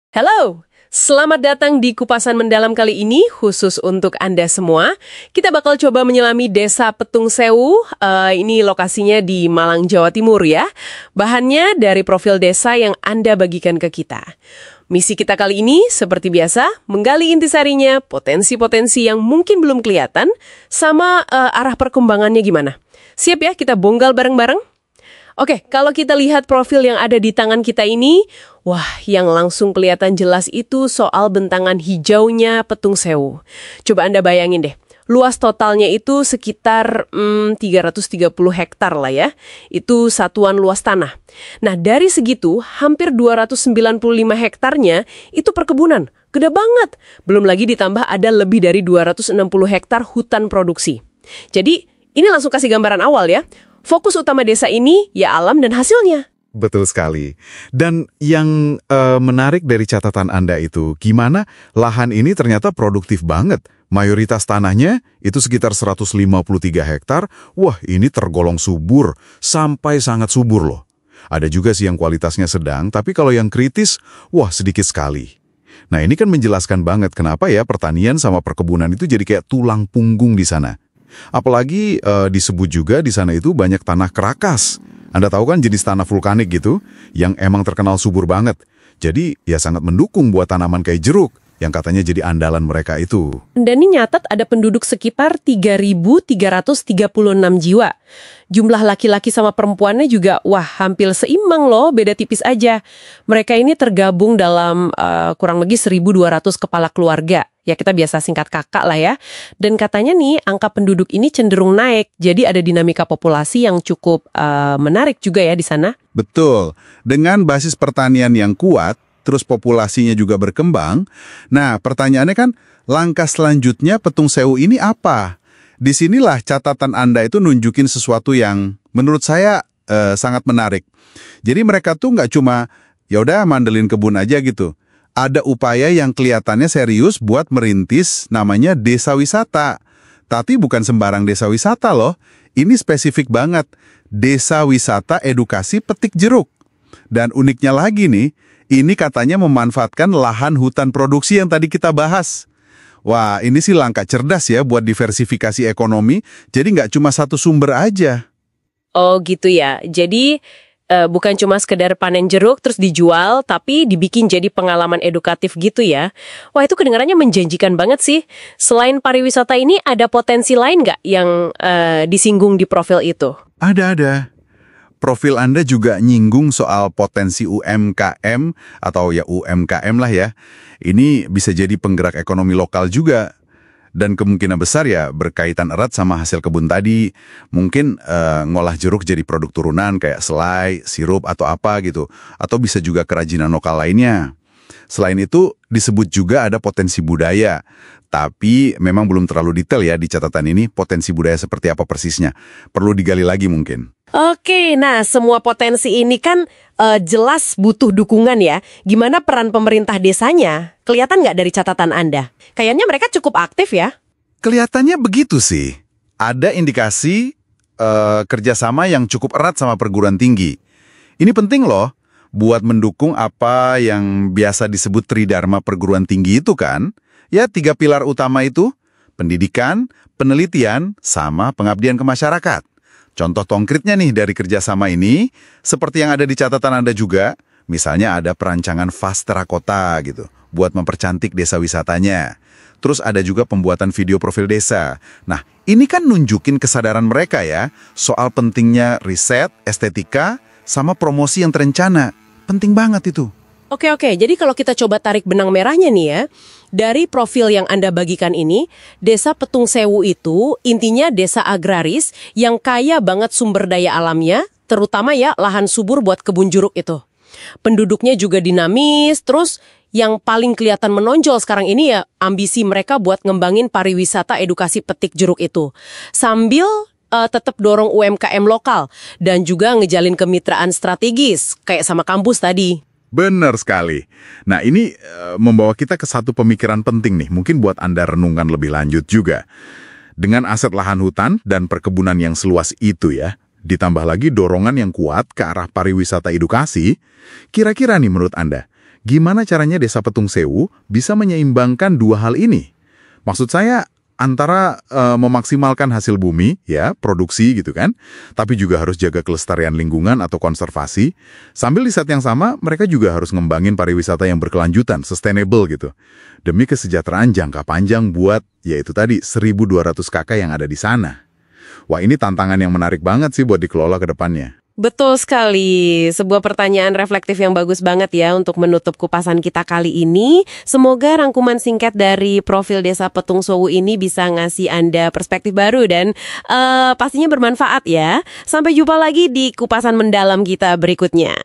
Halo, selamat datang di Kupasan Mendalam kali ini, khusus untuk Anda semua. Kita bakal coba menyelami Desa Petung Sewu, ini lokasinya di Malang, Jawa Timur ya. Bahannya dari profil desa yang Anda bagikan ke kita. Misi kita kali ini, seperti biasa, menggali intisarinya, potensi-potensi yang mungkin belum kelihatan, sama arah perkembangannya gimana. Siap ya, kita bonggal bareng-bareng? Oke, kalau kita lihat profil yang ada di tangan kita ini, wah, yang langsung kelihatan jelas itu soal bentangan hijaunya Petung Sewu. Coba Anda bayangin deh, luas totalnya itu sekitar 330 hektar lah ya. Itu satuan luas tanah. Nah, dari segitu, hampir 295 hektarnya itu perkebunan. Gede banget. Belum lagi ditambah ada lebih dari 260 hektar hutan produksi. Jadi, ini langsung kasih gambaran awal ya. Fokus utama desa ini ya alam dan hasilnya. Betul sekali. Dan yang menarik dari catatan Anda itu, gimana lahan ini ternyata produktif banget. Mayoritas tanahnya itu sekitar 153 hektar. Wah, ini tergolong subur, sampai sangat subur loh. Ada juga sih yang kualitasnya sedang, tapi kalau yang kritis, wah sedikit sekali. Nah, ini kan menjelaskan banget kenapa ya pertanian sama perkebunan itu jadi kayak tulang punggung di sana. Apalagi disebut juga di sana itu banyak tanah kerakas. Anda tahu kan jenis tanah vulkanik gitu, yang emang terkenal subur banget. Jadi ya sangat mendukung buat tanaman kayak jeruk, yang katanya jadi andalan mereka itu. Dan ini nyatat ada penduduk sekitar 3.336 jiwa. Jumlah laki-laki sama perempuannya juga, wah hampir seimbang loh, beda tipis aja. Mereka ini tergabung dalam kurang lebih 1.200 kepala keluarga. Ya kita biasa singkat kakak lah ya. Dan katanya nih angka penduduk ini cenderung naik. Jadi ada dinamika populasi yang cukup menarik juga ya di sana. Betul. Dengan basis pertanian yang kuat, terus populasinya juga berkembang. Nah, pertanyaannya kan, langkah selanjutnya Petung Sewu ini apa? Disinilah catatan Anda itu nunjukin sesuatu yang menurut saya sangat menarik. Jadi mereka tuh nggak cuma, yaudah mandelin kebun aja gitu. Ada upaya yang kelihatannya serius buat merintis namanya desa wisata. Tapi bukan sembarang desa wisata loh. Ini spesifik banget. Desa wisata edukasi petik jeruk. Dan uniknya lagi nih, ini katanya memanfaatkan lahan hutan produksi yang tadi kita bahas. Wah, ini sih langkah cerdas ya buat diversifikasi ekonomi. Jadi nggak cuma satu sumber aja. Oh gitu ya. Jadi bukan cuma sekedar panen jeruk terus dijual, tapi dibikin jadi pengalaman edukatif gitu ya. Wah itu kedengarannya menjanjikan banget sih. Selain pariwisata ini ada potensi lain nggak yang disinggung di profil itu? Ada. Profil Anda juga nyinggung soal potensi UMKM atau ya UMKM lah ya. Ini bisa jadi penggerak ekonomi lokal juga. Dan kemungkinan besar ya berkaitan erat sama hasil kebun tadi. Mungkin ngolah jeruk jadi produk turunan kayak selai, sirup atau apa gitu. Atau bisa juga kerajinan lokal lainnya. Selain itu disebut juga ada potensi budaya. Tapi memang belum terlalu detail ya di catatan ini potensi budaya seperti apa persisnya. Perlu digali lagi mungkin. Oke, nah semua potensi ini kan jelas butuh dukungan ya. Gimana peran pemerintah desanya? Kelihatan nggak dari catatan Anda? Kayaknya mereka cukup aktif ya. Kelihatannya begitu sih. Ada indikasi kerjasama yang cukup erat sama perguruan tinggi. Ini penting loh buat mendukung apa yang biasa disebut tridharma perguruan tinggi itu kan. Ya 3 pilar utama itu, pendidikan, penelitian, sama pengabdian ke masyarakat. Contoh konkretnya nih dari kerjasama ini, seperti yang ada di catatan Anda juga, misalnya ada perancangan Fastera Kota gitu, buat mempercantik desa wisatanya. Terus ada juga pembuatan video profil desa. Nah, ini kan nunjukin kesadaran mereka ya, soal pentingnya riset, estetika, sama promosi yang terencana. Penting banget itu. Oke, jadi kalau kita coba tarik benang merahnya nih ya, dari profil yang Anda bagikan ini, Desa Petung Sewu itu intinya desa agraris yang kaya banget sumber daya alamnya, terutama ya lahan subur buat kebun jeruk itu. Penduduknya juga dinamis, terus yang paling kelihatan menonjol sekarang ini ya ambisi mereka buat ngembangin pariwisata edukasi petik jeruk itu. Sambil tetap dorong UMKM lokal dan juga ngejalin kemitraan strategis kayak sama kampus tadi. Benar sekali. Nah ini membawa kita ke satu pemikiran penting nih, mungkin buat Anda renungkan lebih lanjut juga. Dengan aset lahan hutan dan perkebunan yang seluas itu ya, ditambah lagi dorongan yang kuat ke arah pariwisata edukasi, kira-kira nih menurut Anda, Gimana caranya Desa Petung Sewu bisa menyeimbangkan dua hal ini? Maksud saya antara memaksimalkan hasil bumi, ya, produksi gitu kan, tapi juga harus jaga kelestarian lingkungan atau konservasi, sambil di saat yang sama mereka juga harus ngembangin pariwisata yang berkelanjutan, sustainable gitu, demi kesejahteraan jangka panjang buat, yaitu tadi, 1.200 kakak yang ada di sana. Wah, ini tantangan yang menarik banget sih buat dikelola ke depannya. Betul sekali, sebuah pertanyaan reflektif yang bagus banget ya untuk menutup kupasan kita kali ini. Semoga rangkuman singkat dari profil Desa Petung Sewu ini bisa ngasih Anda perspektif baru dan pastinya bermanfaat ya. Sampai jumpa lagi di kupasan mendalam kita berikutnya.